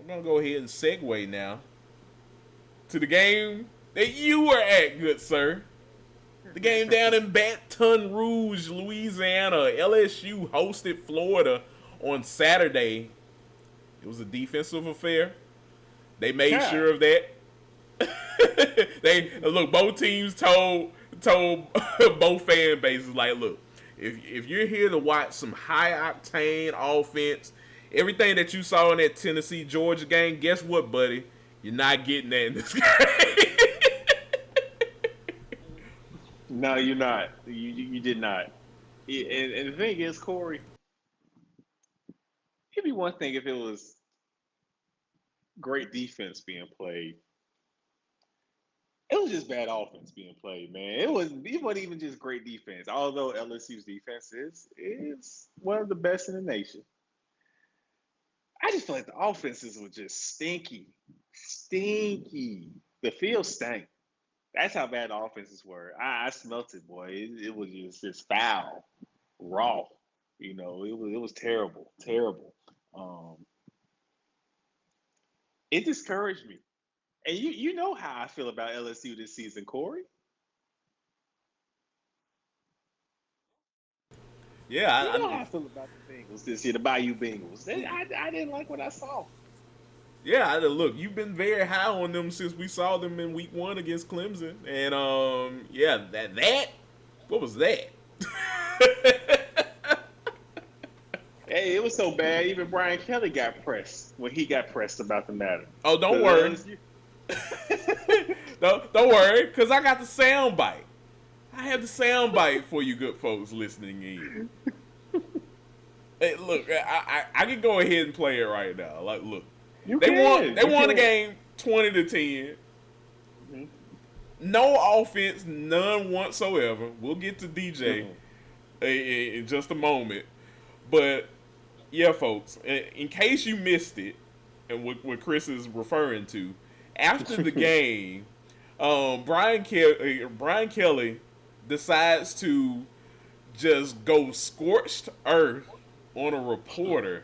we're gonna go ahead and segue now to the game that you were at, good sir. The game down in Baton Rouge, Louisiana. LSU hosted Florida on Saturday. It was a defensive affair. They made sure of that. They look. Both teams told both fan bases like, look, if you're here to watch some high octane offense, everything that you saw in that Tennessee Georgia game, guess what, buddy? You're not getting that in this game. No, you're not. You did not. And the thing is, Kory, it'd be one thing if it was great defense being played. It was just bad offense being played, man. It wasn't even just great defense. Although LSU's defense is one of the best in the nation. I just feel like the offenses were just stinky. The field stank. That's how bad the offenses were. I smelt it, boy. It was just foul, raw. You know, it was terrible. It discouraged me. And you know how I feel about LSU this season, Kory. Yeah, You know how I feel about the Bengals this year, the Bayou Bengals. I didn't like what I saw. yeah. Look, you've been very high on them since we saw them in Week 1 against Clemson, and yeah, that what was that? Hey, it was so bad. Even Brian Kelly got pressed when he got pressed about the matter. Oh, don't worry. don't worry, because I got the sound bite. I have the sound bite for you good folks listening in. Hey, look, I can go ahead and play it right now. Like, look, they won the game 20-10. Mm-hmm. No offense, none whatsoever. We'll get to DJ in just a moment. But yeah, folks, in case you missed it, and what Chris is referring to, after the game, Brian Kelly decides to just go scorched earth on a reporter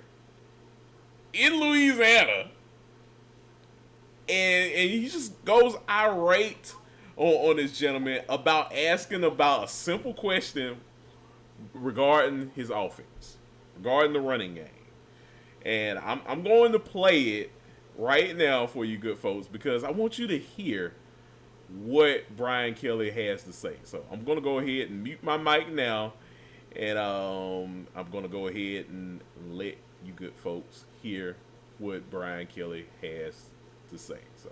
in Louisiana, and he just goes irate on this gentleman about asking about a simple question regarding his offense, regarding the running game. And I'm going to play it right now for you good folks because I want you to hear what Brian Kelly has to say. So I'm going to go ahead and mute my mic now, and I'm going to go ahead and let you good folks hear what Brian Kelly has to say. So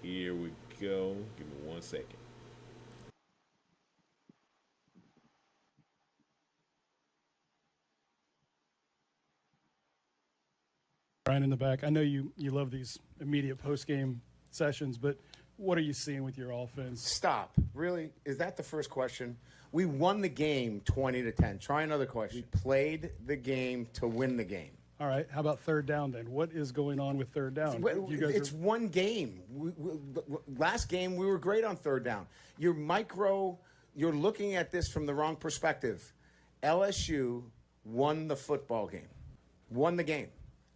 here we go. Give me 1 second. Brian in the back, I know you love these immediate post-game sessions, but what are you seeing with your offense? Stop. Really? Is that the first question? We won the game 20-10. Try another question. We played the game to win the game. All right. How about third down then? What is going on with third down? It's one game. Last game, we were great on third down. You're looking at this from the wrong perspective. LSU won the football game. Won the game.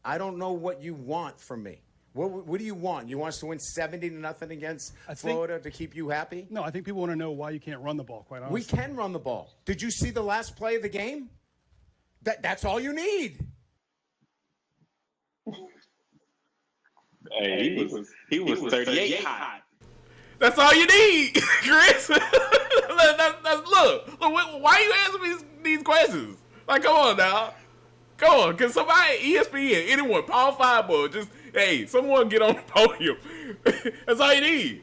I don't know what you want from me. What do you want? You want us to win 70-0 against Florida to keep you happy? No, I think people want to know why you can't run the ball, quite honestly. We can run the ball. Did you see the last play of the game? That's all you need. Hey, he was 38 hot. That's all you need, Chris. Look, why are you asking me these questions? Like, come on now. Come on, can somebody, ESPN, anyone, Power 5 boy, just, hey, someone get on the podium. That's all you need.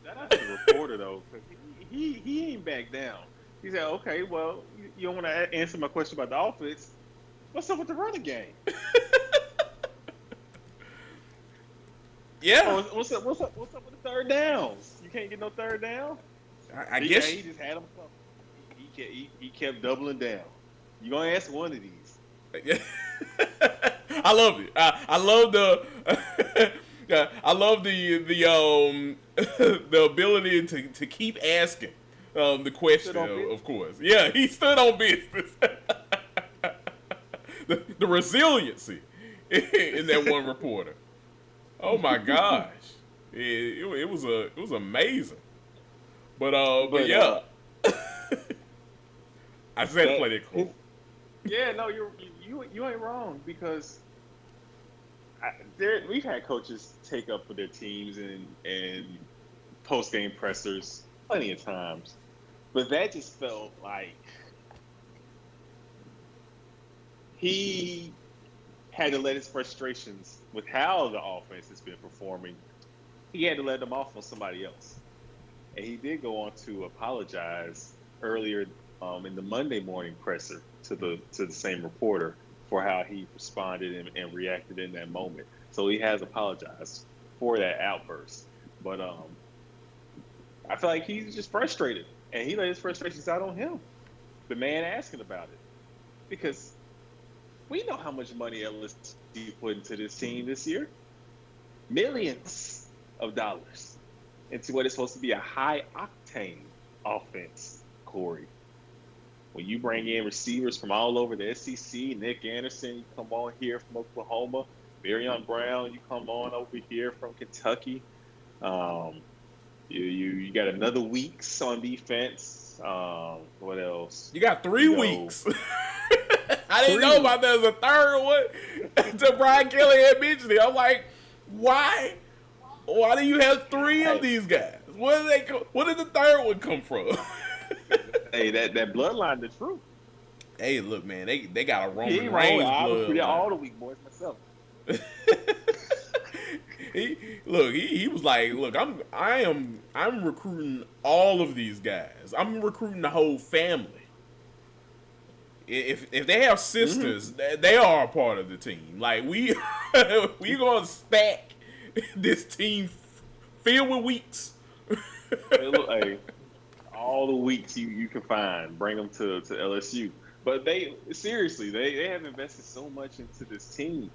Shout out to the reporter, though. He ain't back down. He said, okay, well, you don't want to answer my question about the offense. What's up with the running game? Yeah. Oh, what's up with the third downs? You can't get no third down? I guess. He just had him covered. He kept doubling down. You're going to ask one of these. I love it. I love the ability to keep asking the question. Of course, he stood on business. the resiliency in that one reporter. Oh my gosh, it was amazing. But yeah, I just had to play that quote. Yeah, no, you ain't wrong because we've had coaches take up for their teams and post game pressers plenty of times, but that just felt like he had to let his frustrations with how the offense has been performing. He had to let them off on somebody else, and he did go on to apologize earlier in the Monday morning presser to the same reporter for how he responded and reacted in that moment. So he has apologized for that outburst. But I feel like he's just frustrated, and he let his frustrations out on him, the man asking about it, because we know how much money LSU put into this team this year, millions of dollars into what is supposed to be a high octane offense, Kory. When you bring in receivers from all over the SEC, Nick Anderson, you come on here from Oklahoma, Marion Brown, you come on over here from Kentucky. You got another weeks on defense. What else? You got 3 weeks. I didn't know about there was a third one until Brian Kelly had mentioned it. I'm like, why? Why do you have 3 of these guys? Where did the third one come from? Hey, that bloodline is true. Hey, look, man, they got a Roman Reigns bloodline. I was pretty all the week boys myself. He was like, look, I'm recruiting all of these guys. I'm recruiting the whole family. If they have sisters, they are a part of the team. Like we gonna stack this team filled with weeks. Hey, all the weeks you can find, bring them to LSU. But they have invested so much into this team,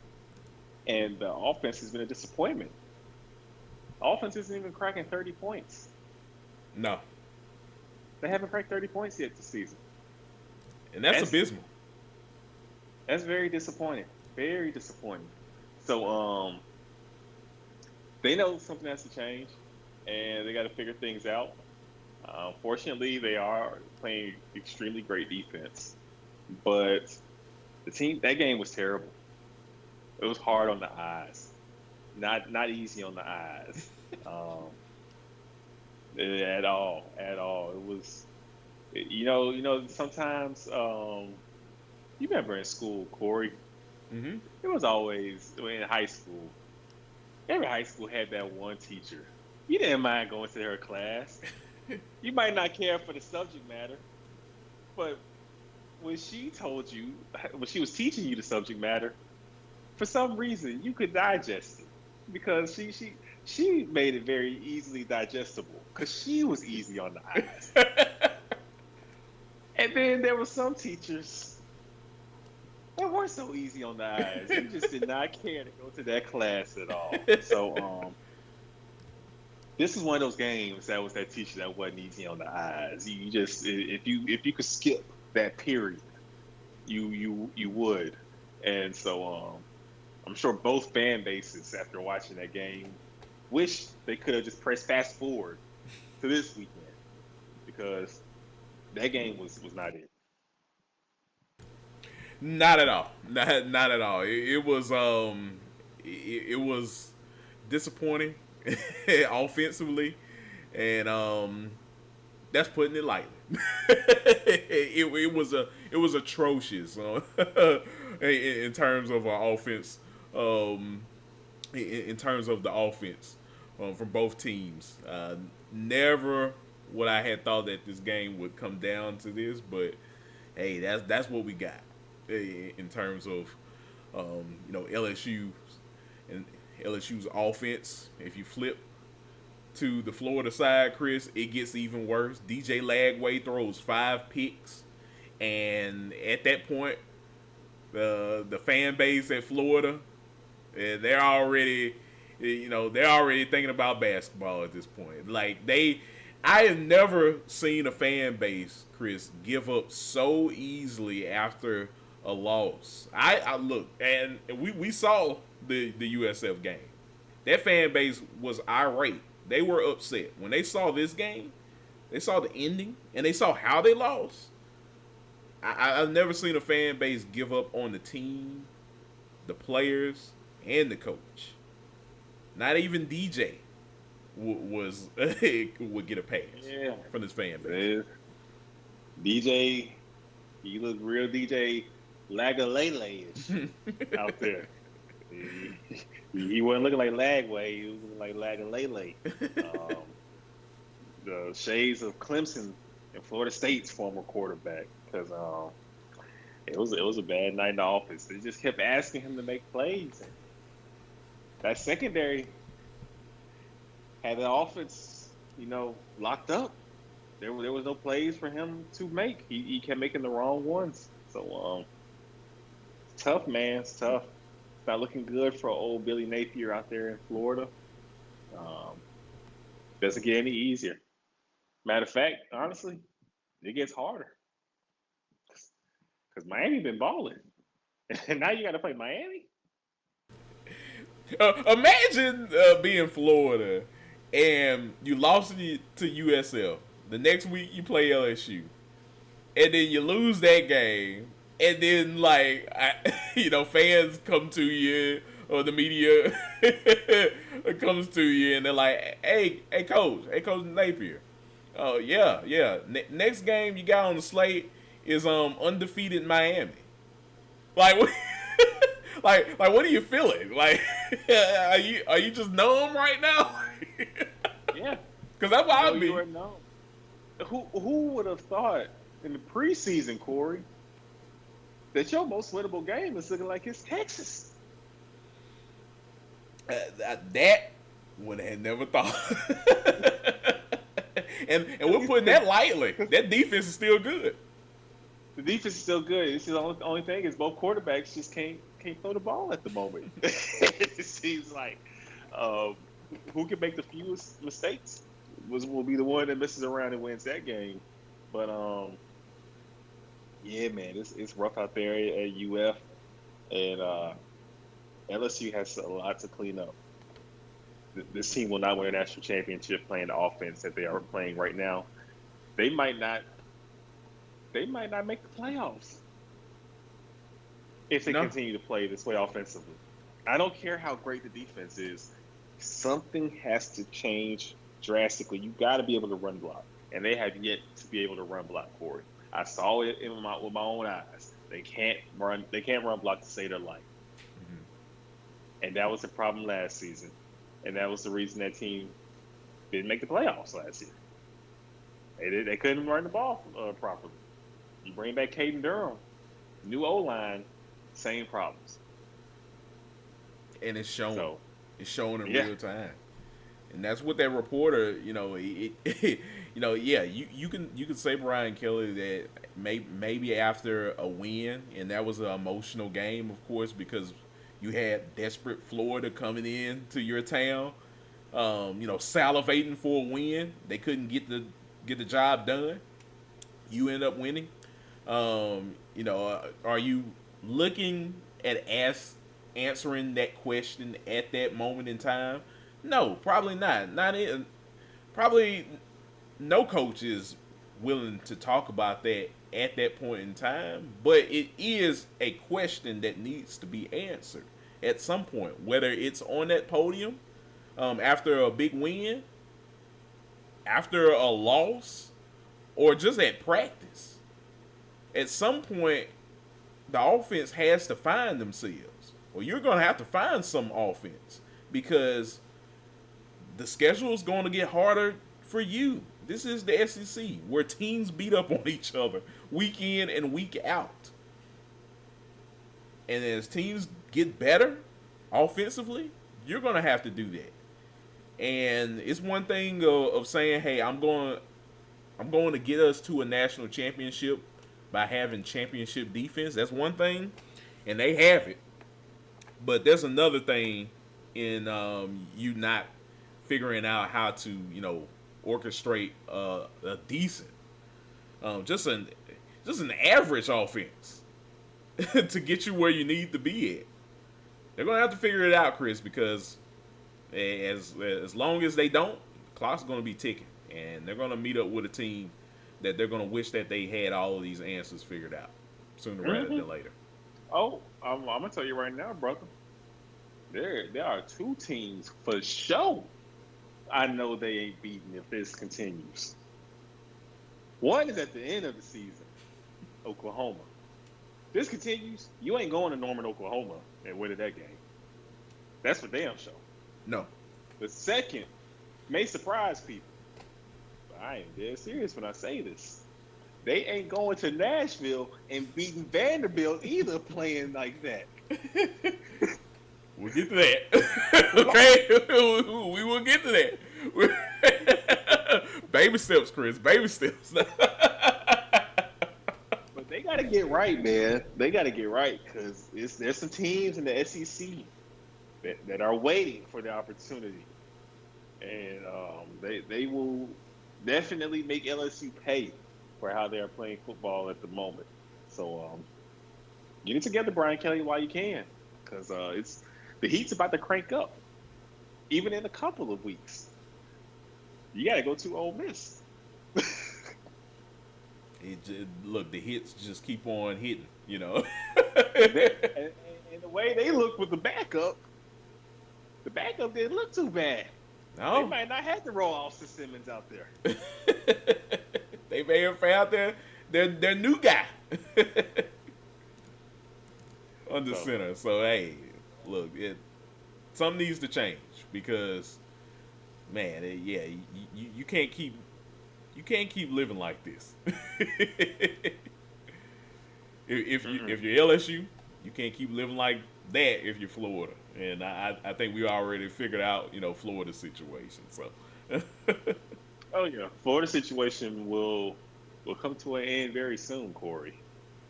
and the offense has been a disappointment. The offense isn't even cracking 30 points. No, they haven't cracked 30 points yet this season, and that's abysmal. That's very disappointing. Very disappointing. So they know something has to change, and they got to figure things out. Fortunately, they are playing extremely great defense, but that game was terrible. It was hard on the eyes, not easy on the eyes, at all. It was, sometimes you remember in school, Kory. Mm-hmm. It was always in high school. Every high school had that one teacher. You didn't mind going to her class. You might not care for the subject matter, but when she was teaching you the subject matter, for some reason you could digest it because she made it very easily digestible because she was easy on the eyes. And then there were some teachers that weren't so easy on the eyes. They just did not care to go to that class at all. So this is one of those games that was that teacher that wasn't easy on the eyes. You just if you could skip that period, you would. And so I'm sure both fan bases after watching that game wish they could have just pressed fast forward to this weekend because that game was not it. Not at all. Not at all. It was it was disappointing offensively, and that's putting it lightly. it was atrocious in terms of our offense. In terms of the offense from both teams, never would I have thought that this game would come down to this, but hey, that's what we got in terms of LSU's offense. If you flip to the Florida side, Chris, it gets even worse. DJ Lagway throws 5 picks, and at that point, the fan base at Florida, they're already thinking about basketball at this point. Like I have never seen a fan base, Chris, give up so easily after a loss. I look, and we saw the USF game. That fan base was irate. They were upset when they saw this game. They saw the ending and they saw how they lost. I've never seen a fan base give up on the team, the players, and the coach. Not even DJ would get a pass from this fan base. DJ, he looked real DJ Lagway-ish out there. He wasn't looking like Lagway. He was looking like Lagway. The shades of Clemson and Florida State's former quarterback, because it was a bad night in the office. They just kept asking him to make plays. And that secondary had the offense, locked up. There was no plays for him to make. He kept making the wrong ones. So it's tough, man. It's tough. It's not looking good for old Billy Napier out there in Florida. Doesn't get any easier. Matter of fact, honestly, it gets harder. Because Miami been balling. And now you got to play Miami? Imagine being Florida and you lost to USF. The next week you play LSU. And then you lose that game. And then, fans come to you, or the media comes to you, and they're like, hey, Coach Napier. Oh, yeah. Next game you got on the slate is undefeated Miami. Like, what are you feeling? Like, are you just numb right now? Yeah. Because that's what I'd be. Who would have thought in the preseason, Kory, that your most winnable game is looking like it's Texas? That would have never thought. and we're putting that lightly. That defense is still good. The defense is still good. It's the only thing is both quarterbacks just can't throw the ball at the moment. It seems like who can make the fewest mistakes will be the one that messes around and wins that game. But yeah, man, it's rough out there at UF, and LSU has a lot to clean up. This team will not win a national championship playing the offense that they are playing right now. They might not make the playoffs if they continue to play this way offensively. I don't care how great the defense is. Something has to change drastically. You got to be able to run block, and they have yet to be able to run block, Kory. I saw it with my own eyes. They can't run block to save their life. Mm-hmm. And that was the problem last season. And that was the reason that team didn't make the playoffs last year. They couldn't run the ball properly. You bring back Caden Durham, new O-line, same problems. And it's shown. So, it's shown in real time. And that's what that reporter, you can say Brian Kelly that maybe after a win, and that was an emotional game, of course, because you had desperate Florida coming in to your town, salivating for a win. They couldn't get the job done. You end up winning. Are you looking at answering that question at that moment in time? No, probably not. Probably no coach is willing to talk about that at that point in time, but it is a question that needs to be answered at some point, whether it's on that podium after a big win, after a loss, or just at practice. At some point, the offense has to find themselves, or you're going to have to find some offense, because the schedule is going to get harder for you. This is the SEC, where teams beat up on each other week in and week out. And as teams get better offensively, you're going to have to do that. And it's one thing of saying, hey, I'm going to get us to a national championship by having championship defense. That's one thing, and they have it. But there's another thing in you not figuring out how to, orchestrate a decent, just an average offense. to get you where you need to be at. They're gonna have to figure it out, Chris, because as long as they don't, the clock's gonna be ticking, and they're gonna meet up with a team that they're gonna wish that they had all of these answers figured out sooner rather than later. Oh, I'm gonna tell you right now, brother. There are two teams for sure. I know they ain't beaten if this continues. One is at the end of the season, Oklahoma. If this continues, you ain't going to Norman, Oklahoma, and winning that game. That's for damn sure. No. The second may surprise people, but I am dead serious when I say this. They ain't going to Nashville and beating Vanderbilt either, playing like that. We'll get to that. Okay? We will get to that. Baby steps, Chris. Baby steps. But they got to get right, man. They got to get right because there's some teams in the SEC that are waiting for the opportunity. And they will definitely make LSU pay for how they are playing football at the moment. So get it together, Brian Kelly, while you can, because the heat's about to crank up, even in a couple of weeks. You got to go to Ole Miss. Look, the hits just keep on hitting, you know. and the way they look with the backup didn't look too bad. No. They might not have to roll Austin Simmons out there. They may have found their new guy under center. So hey, look, something needs to change because, man, you can't keep living like this. if you're LSU, you can't keep living like that if you're Florida. And I think we already figured out, Florida's situation. So. Oh yeah, Florida situation will come to an end very soon, Kory.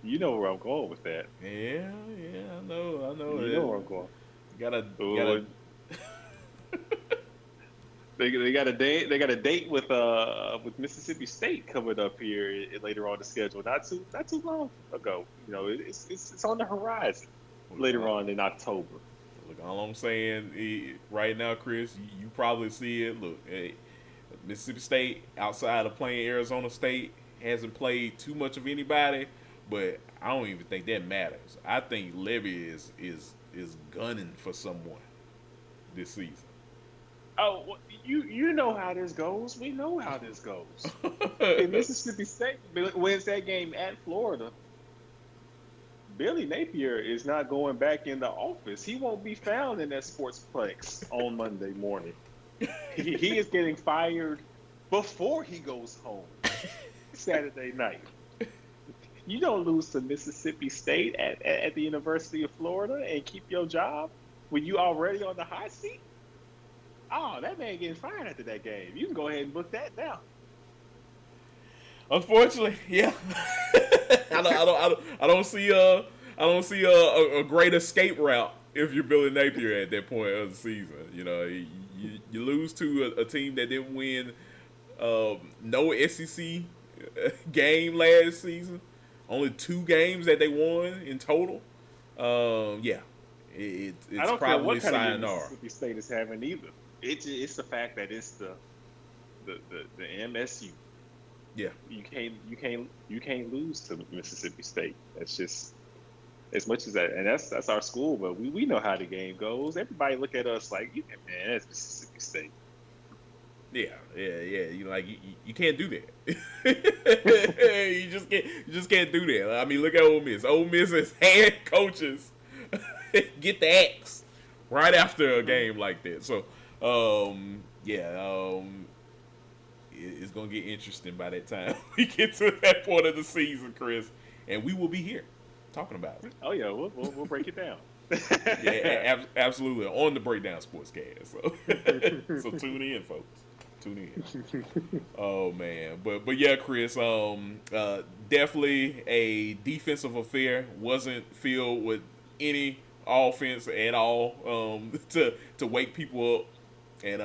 You know where I'm going with that. Yeah, I know. You know where I'm going. Gotta. They got a date. They got a date with Mississippi State coming up here later on the schedule. Not too long ago. It's on the horizon later on in October. Look, all I'm saying right now, Chris, you probably see it. Look, Mississippi State, outside of playing Arizona State, hasn't played too much of anybody, but I don't even think that matters. I think Levy is gunning for someone this season. Oh, well, you know how this goes. We know how this goes. If Mississippi State wins that game at Florida, Billy Napier is not going back in the office. He won't be found in that sportsplex on Monday morning. He is getting fired before he goes home Saturday night. You don't lose to Mississippi State at the University of Florida and keep your job when you already on the hot seat. Oh, that man getting fired after that game. You can go ahead and book that now. Unfortunately, yeah. I don't see a great escape route if you're Billy Napier at that point of the season. You lose to a team that didn't win no SEC game last season. Only 2 games that they won in total. It's I don't probably care what kind sayonara. of year Mississippi State is having either. It's the fact that it's the MSU. Yeah, you can't lose to Mississippi State. That's just as much as that, and that's our school. But we know how the game goes. Everybody look at us like, man, that's Mississippi State. Yeah. You can't do that. you just can't do that. I mean, look at Ole Miss. Ole Miss's head coaches get the axe right after a game like that. So, it's gonna get interesting by that time we get to that point of the season, Chris, and we will be here talking about it. Oh yeah, we'll break it down. Absolutely on the Breakdown Sportscast. So tune in, folks. Tune in. Oh man, but yeah, Chris. Definitely a defensive affair. Wasn't filled with any offense at all. To wake people up, and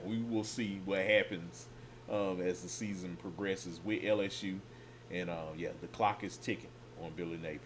we will see what happens as the season progresses with LSU, and the clock is ticking on Billy Napier.